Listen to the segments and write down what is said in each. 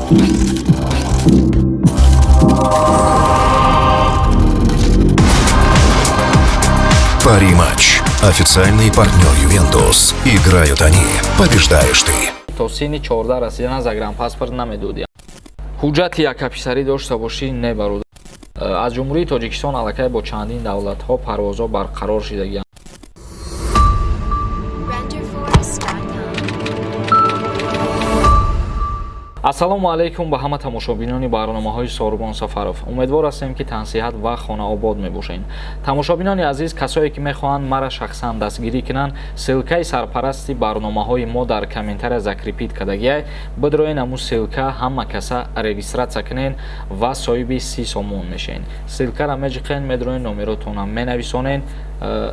Пари-матч. Официальный партнер Ювентус. Играют они. Побеждаешь ты. То сини 14 расидан загранпаспорт намедодиам. ҳуҷҷати якаписарӣ дошта бошӣ не бародар. аз ҷумҳурии Тоҷикистон аллакай бо чандин давлатҳо парвозҳо барқарор шудагианд. ассалому алайкум ба ҳама тамошобинони барномаҳои Сорбон Сафаров. Умедвор ҳастем ки тансиҳат ва хонаобод мебошед. Тамошобинони азиз, касое ки мехоҳанд мара шахсан дастгирӣ кунанд, ссилкаи сарпарасти барномаҳои мо дар комментария закрепид кардагиай, бидроен аму ссилка ҳама каса регистратсия кунен ва соҳиби 30 сомон мешавед. Ссилкара меҷиқен, медроен номеротона менависонен,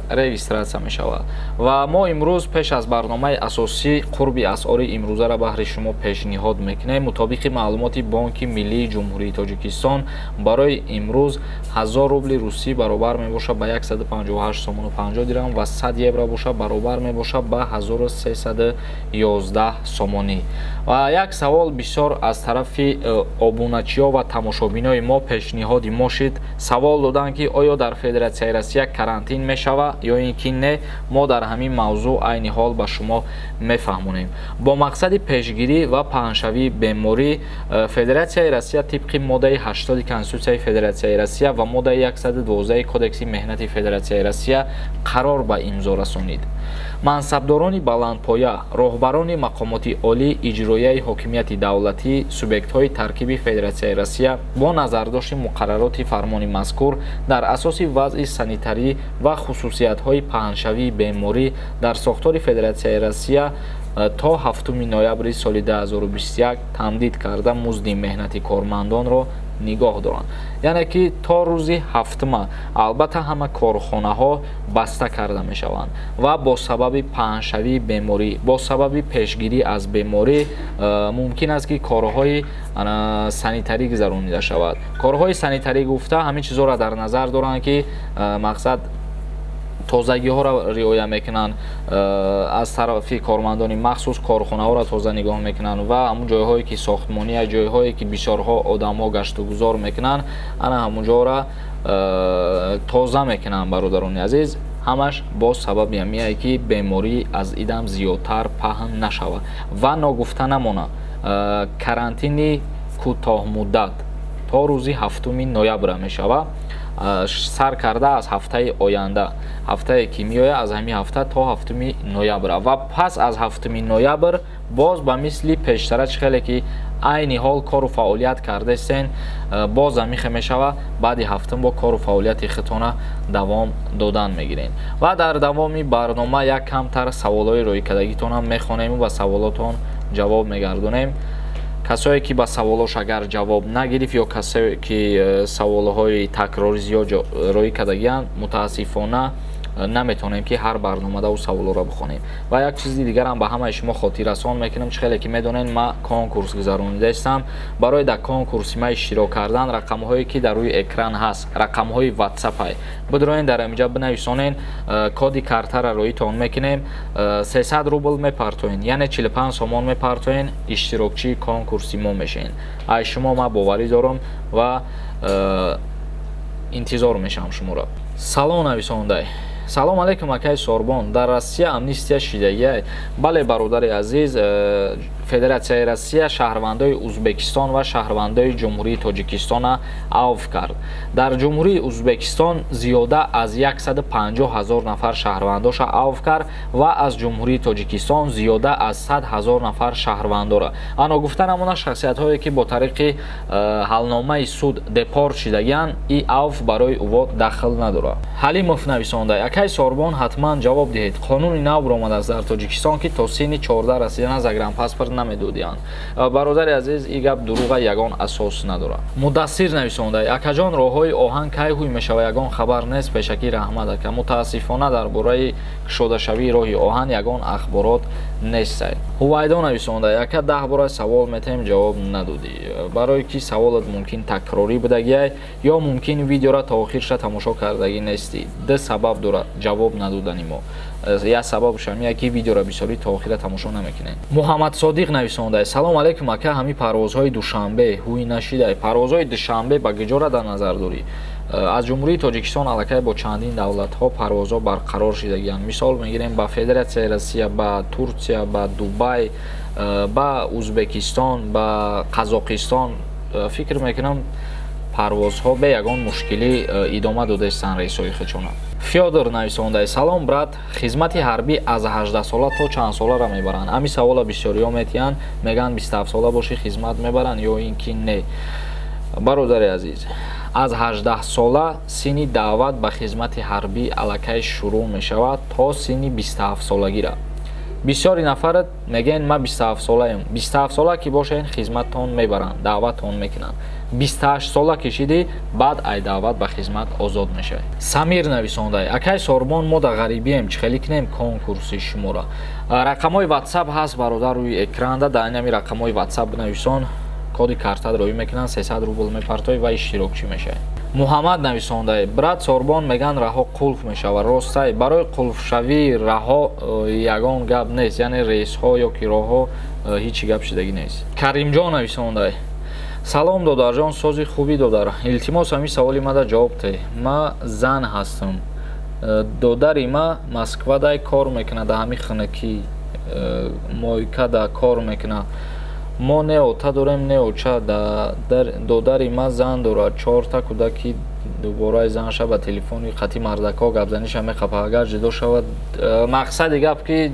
регистратсия мешавад. Ва мо имрӯз пеш аз барномаи асосӣ қурби асъори имрӯзара баҳри шумо пешниҳод мекунем. мутобиқи маълумоти Бонки Миллии Ҷумҳурии Тоҷикистон барои имрӯз 1000 рубли русӣ баробар мебошад ба 158 сомону 50 дирҳам ва 100 евро бошад баробар мебошад ба 1311 сомонӣ. ва як савол бисёр аз тарафи обуначиҳо ва тамошобинои мо пешниҳоди мо шид. Савол доданд ки оё дар Федератсияи Россия карантин мешавад ё ин ки не. Мо дар ҳамин мавзӯъ айни ҳол ба шумо мефаҳмонем. Бо мақсади пешгирӣ ва паҳншавии беморӣ, Федератсияи Россия тибқи моддаи 80 Конститутсияи Федератсияи Россия ва моддаи 112 Кодекси меҳнати Федератсияи Россия қарор ба имзо расонид. мансабдорони баландпоя, роҳбарони мақомоти олӣ, иҷроияи ҳокимияти давлатӣ, субъектҳои таркиби Федератсияи Россия бо назардошти муқаррароти фармони мазкур дар асоси вазъи санитарӣ ва хусусиятҳои паҳншавии беморӣ дар сохтори Федератсияи Россия то 7 ноябри соли 2021 тамдид карда музди меҳнати кормандонро нигоҳ доранд. яъне ки то рӯзи ҳафтума албатта ҳама корхонаҳо баста карда мешаванд ва бо сабаби паҳншавии беморӣ, бо сабаби пешгирӣ аз беморӣ мумкин аст ки корҳои санитарӣ гузаронида шавад. корҳои санитарӣ гуфта ҳамин чизҳоро дар назар доранд ки мақсад тозагиҳоро риоя мекунанд, аз тарафи кормандони махсус корхонаҳоро тоза нигоҳ мекунанд ва ҳамун ҷойҳое ки сохтмонӣ, ҷойҳое ки бисёрҳо одамҳо гашту гузор мекунанд, ана ҳамун ҷоро тоза мекунанд. бародарони азиз, ҳамаш бо сабаби ҳамие ки беморӣ аз идам зиёдтар паҳн нашавад ва ногуфта намонад. карантини кӯтоҳмуддат то рӯзи 7 ноябр мешавад, сар карда аз ҳафтаи оянда, ҳафтае ки меояд аз ҳамин ҳафта то 7 ноябр ва пас аз 7 ноябр боз ба мисли пештара чихеле ки айни ҳол кору фаъолият кардастен, боз амихе мешавад. баъди ҳафтум бо кору фаъолияти хитона давом додан мегирем ва дар давоми барнома як камтар саволҳои роҳикардагитонам мехонем ва саволотон ҷавоб мегардонем. касое ки ба саволош агар ҷавоб нагирифт ё касое ки саволҳои такрори зиёд роӣ кардагиянд, мутаассифона наметонем ки ҳар барномада ӯ саволҳоро бихонем. ва як чизи дигарам ба ҳамаи шумо хотиррасон мекунам, чихеле ки медонед ма конкурс гузаронидаистам. барои дар конкурси ма иштирок кардан рақамҳое ки дар рӯи экран ҳаст, рақамҳои ватсапай, бидроен дар инҷа бинависонен, коди картара роитон мекунем, 300 рубл мепартоен, яъне 45 сомон мепартоен, иштирокчии конкурси мо мешавед. аз шумо ма боварӣ дорам ва интизор мешавам шуморо. салом нависондай. салом алейкум акай Сорбон. дар Россия амнистия шидагиай? бале бародари азиз, Федератсияи Россия шаҳрвандои Узбекистон ва шаҳрвандои Ҷумҳурии Тоҷикистона авф кард. дар Ҷумҳурии Узбекистон зиёда аз 150 000 нафар шаҳрвандоша авф кард ва аз Ҷумҳурии Тоҷикистон зиёда аз 100 000 нафар шаҳрвандора. ано гуфта намона шахсиятҳое ки бо тариқи ҳалномаи суд депорт шидагиянд, и авф барои ӯво дахл надорад. Ҳалимов нависонда: акай Сорбон, ҳатман ҷавоб диҳед. қонуни нав омадааст дар Тоҷикистон ки то синни 14 расидан загранпаспорт намедодианд. бародари азиз, и гап дурӯға ягон асос надорад. Мудассир нависонда: акаҷон, роҳҳои оҳан кай ҳуй мешава, ягон хабар нест. пешакӣ раҳмат ака. мутаассифона дар бораи кушодашавии роҳи оҳан ягон ахборот нестай. ҳувайдо нависонда: ака 10 бора савол метем, ҷавоб надодӣ. барое ки саволат мумкин такрорӣ будагиай ё мумкин видеора то охирша тамошо кардагӣ нестӣ. ду сабаб дорад ҷавоб надодани мо. я сабабш ҳамин ки видеоро бисёри то охира тамошо намекунед. Муҳаммад Содиқ нависонда: салом алейкум ака, ҳамин парвозҳои душанбе ҳуи нашида, парвозҳои душанбе ба киҷора дар назар дорӣ? аз ҷумҳурии Тоҷикистон аллакай бо чандин давлатҳо парвозҳо барқарор шудагиянд. Мисол мегирем ба Федератсияи Россия, ба Турсия, ба Дубай, ба Узбекистон, ба Қазоқистон. фикр мекунам парвозҳо бе ягон мушкилӣ идома дода истанд рейсҳои хучона. Фёдор нависонда: салом брат, хизмати ҳарбӣ аз 18 сола то чанд солара мебаранд? Ҳамин савола бисёриҳо метиҳанд, мегӯянд 27 сола бошӣ хизмат мебаранд ё ин ки не. бародари азиз, аз 18 сола синни даъват ба хизмати ҳарбӣ аллакай шурӯъ мешавад то синни 27 солагира. бисёри нафар мегӯянд ман 27 солаам. 27 сола ки бошед хизматтон мебаранд, даъваттон мекунанд. 28 сола кишидӣ, баъд ай даъват ба хизмат озод мешавед. Самир нависонда: акай Сорбон, мо дар ғарибием, чӣ кунем конкурси шуморо? рақамҳои WhatsApp ҳаст бародар рӯи экранда, дар ин ҳамин рақамҳои WhatsApp бинависон, коди картад роӣ мекунанд, 300 рубл мепартоӣ ва иштирокчӣ мешавед. Муҳаммад нависонда: брат Сорбон, мегӯянд раҳо қулф мешавад, ростай? Барои қулфшавии раҳо ягон гап нест, яъне рейсҳо ё ки роҳҳо ҳичи гап шудагӣ нест. Каримҷон нависонда: салом додарҷон, сози хубӣ додар, илтимос ҳамин саволи мада ҷавоб теҳ. Ма зан ҳастам, додари ма Москвада кор мекунад, дар ҳамин хонакӣ мойкада кор мекунад. мо не ота дорем, не оча. додари ма зан дорад, 4 кӯдаки дубораи занша ба телефони хати мардако гапзаниша мехапад. агар ҷудо шавад, мақсади гап ки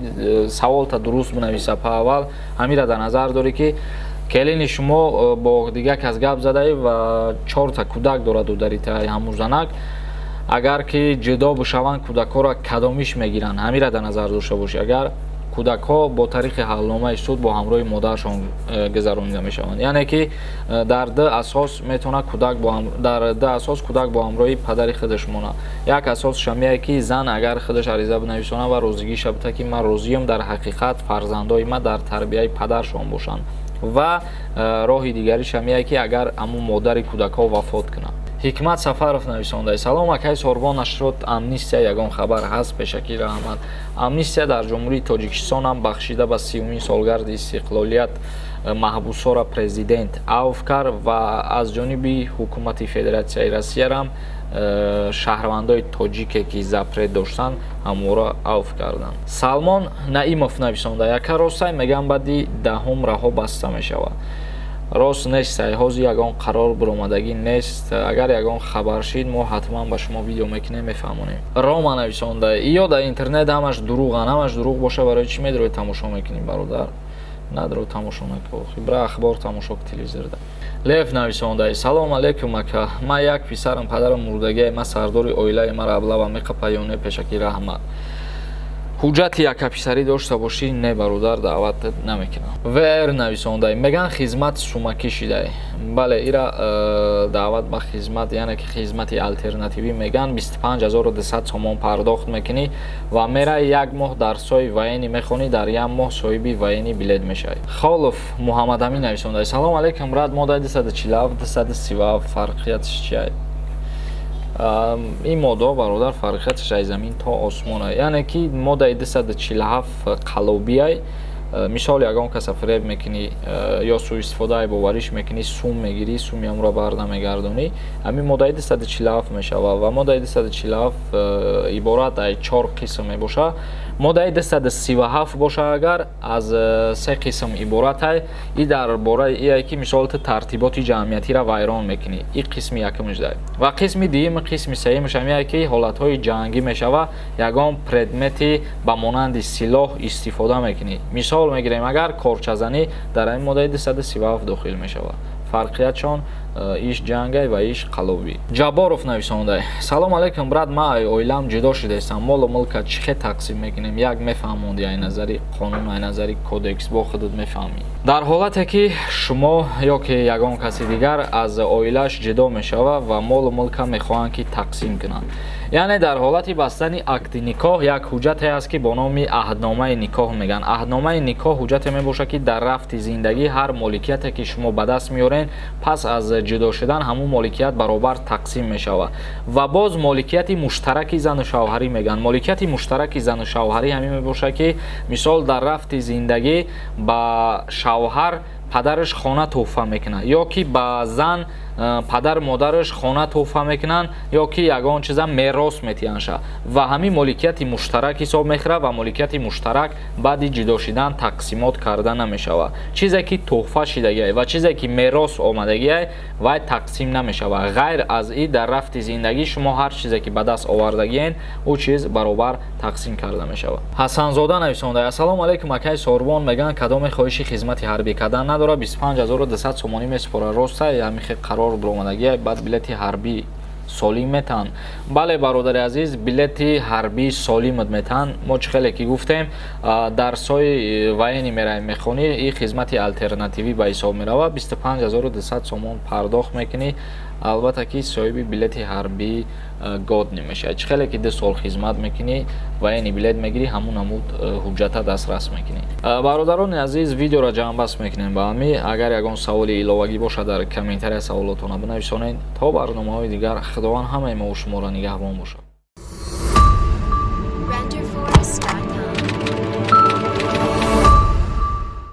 саволта дуруст бинависа пааввал, ҳамира дар назар дорӣ ки келини шумо бо дигар кас гап задаӣ ва 4 кӯдак дорад додаритаи ҳамун занак. агар ки ҷудо бишаванд, кӯдакҳоро кадомиш мегиранд, ҳамира дар назар дошта бошӣ. агар кӯдакҳо бо тариқи ҳаллномаи суд бо ҳамроҳи модарашон гузаронида мешаванд, яъне ки дар ду асос метавонад кӯдак бо ҳамроҳи падари худаш монад. як асосш ҳамие ки зан агар худаш ариза бинависонад ва розигиша бита ки ман розиам дар ҳақиқат фарзандои ман дар тарбияи падаршон бошанд. ва роҳи дигариш ҳамие ки агар ҳамун модари кӯдакҳо вафот кунад. ҳикмат Сафаров нависонда: салом акай Сорбон, нашрот амнистия ягон хабар ҳаст? пешакӣ раҳмат. амнистия дар ҷумҳурии Тоҷикистон ам бахшида ба 30-умин солгарди истиқлолият маҳбусора президент авф кард ва аз ҷониби ҳукумати Федератсияи Россиярам шаҳрвандои тоҷике ки запрет доштанд ҳамора авф карданд. Салмон Наимов нависонда: яка ростай мегӯям баъди 10 раҳо баста мешавад? рост нест, ҳозир ягон қарор биромадагӣ нест. агар ягон хабар шид, мо ҳатман ба шумо видео мекунем, мефаҳмонем. Рома нависонда: ё дар интернет ҳамаш дурӯғанд, ҳамаш дурӯғ боша, барои чӣ медрои тамошо мекунем бародар? надро тамошо накун, бира ахбор тамошо ки телевизорда. Лев нависонда: салом алейкум ака, ман як писарам, падарам мурдагия, ман сардори оилаи мара аблава меқапа ё не? пешакӣ раҳмат. ҳуҷҷати якаписарӣ дошта бошӣ? не бародар, даъват намекунам. вр нависонда: меган хизмат сумакӣ шидай? бале, ира даъват ба хизмат, яъне ки хизмати алтернативӣ меган 25200 сомон пардохт мекунӣ ва мераи як моҳ дарсҳои военӣ мехонӣ, дар як моҳ соҳиби военӣ билет мешавӣ. холов Муҳаммад Амин нависонда: салом алейкум брат, моддаи 247 237 фарқиятш чиаст? ин моддаҳо бародар фарқиятш аз замин то осмон аст, яъне ки моддаи 247 қалобиай. мисол ягон каса фиреб мекунӣ ё сӯистифодаи бовариш мекунӣ, сум мегирӣ, суми ҳамро барнамегардонӣ, ҳамин моддаи 247 мешавад ва моддаи 247 иборат аз 4 қисм мебошад. моддаи 237 боша агар аз 3 қисм иборат ай. и дар бораи ие ки мисол тартиботи ҷамъиятиро вайрон мекунӣ, ин қисми якумаш дай. ва қисми дуюм, қисми сеюмаш ҳамие ки ҳолатҳои ҷангӣ мешавад, ягон предмети ба монанди силоҳ истифода мекунӣ. мисол мегирем, агар корчазанӣ дар ин моддаи 237 дохил мешавад. фарқиятшон иш ҷангай ва иш қалобӣ. ҷаборов нависонда: салом алейкум брат, ман оилам ҷудо шудаистам, молу мулка чӣ хел тақсим мекунем? як мефаҳмонди ай назари қонун, ай назари кодекс, бо худуд мефаҳмӣ. дар ҳолате ки шумо ё ки ягон каси дигар аз оилаш ҷудо мешавад ва молу мулка мехоҳанд ки тақсим кунанд, яъне дар ҳолати бастани акди никоҳ як ҳуҷҷате аст ки бо номи аҳдномаи никоҳ мегӯянд. Аҳдномаи никоҳ ҳуҷҷате мебошад ки дар рафти зиндагӣ ҳар моликияте ки шумо ба даст меорен пас аз ҷудо шудан ҳамун моликият баробар тақсим мешавад. Ва боз моликияти муштараки зану шавҳарӣ мегӯянд. Моликияти муштараки зану шавҳарӣ ҳамин мебошад ки мисол дар рафти зиндагӣ ба шавҳар падараш хона туҳфа мекунад ё ки ба зан падар модараш хона туҳфа мекунанд ё ки ягон чиза мерос метиҳанша ва ҳамин моликияти муштарак ҳисоб мехӯрад ва моликияти муштарак баъди ҷудо шудан тақсимот карда намешавад. Чизе ки туҳфа шудагиай ва чизе ки мерос омадагиай вай тақсим намешавад. ғайр аз ин дар рафти зиндагӣ шумо ҳар чизе ки ба даст овардагиен ӯ чиз баробар тақсим карда мешавад. ҳасанзода нависонда: ассалому алайкум, акай Сорбон мегӯянд кадоме хоҳиши хизмати ҳарбӣ кардан надорад, 25200 сомонӣ месупора. роста ҳамихе қарор биромадагиай баъд билети ҳарбӣ солим метан? Бале бародари азиз, билети ҳарбӣ солимат метан. мо чӣ хеле ки гуфтем дар сои военӣ меравӣ мехонӣ, ин хизмати алтернативӣ ба ҳисоб меравад. 25200 сомон пардохт мекунӣ, албатта ки соҳиби билети ҳарбӣ год намешавад. Чӣ хеле ки 2 сол хизмат мекунӣ, военӣ билет мегирӣ, ҳамун ҳуҷҷата дастрас мекунӣ. Бародарони азиз, видеоро ҷамъбаст мекунем ба ҳамин. Агар ягон саволи иловагӣ бошад дар комментария саволотона бинависонед. То барномаҳои дигар, худованд ҳамаи мо ва шуморо нигаҳбон бошад.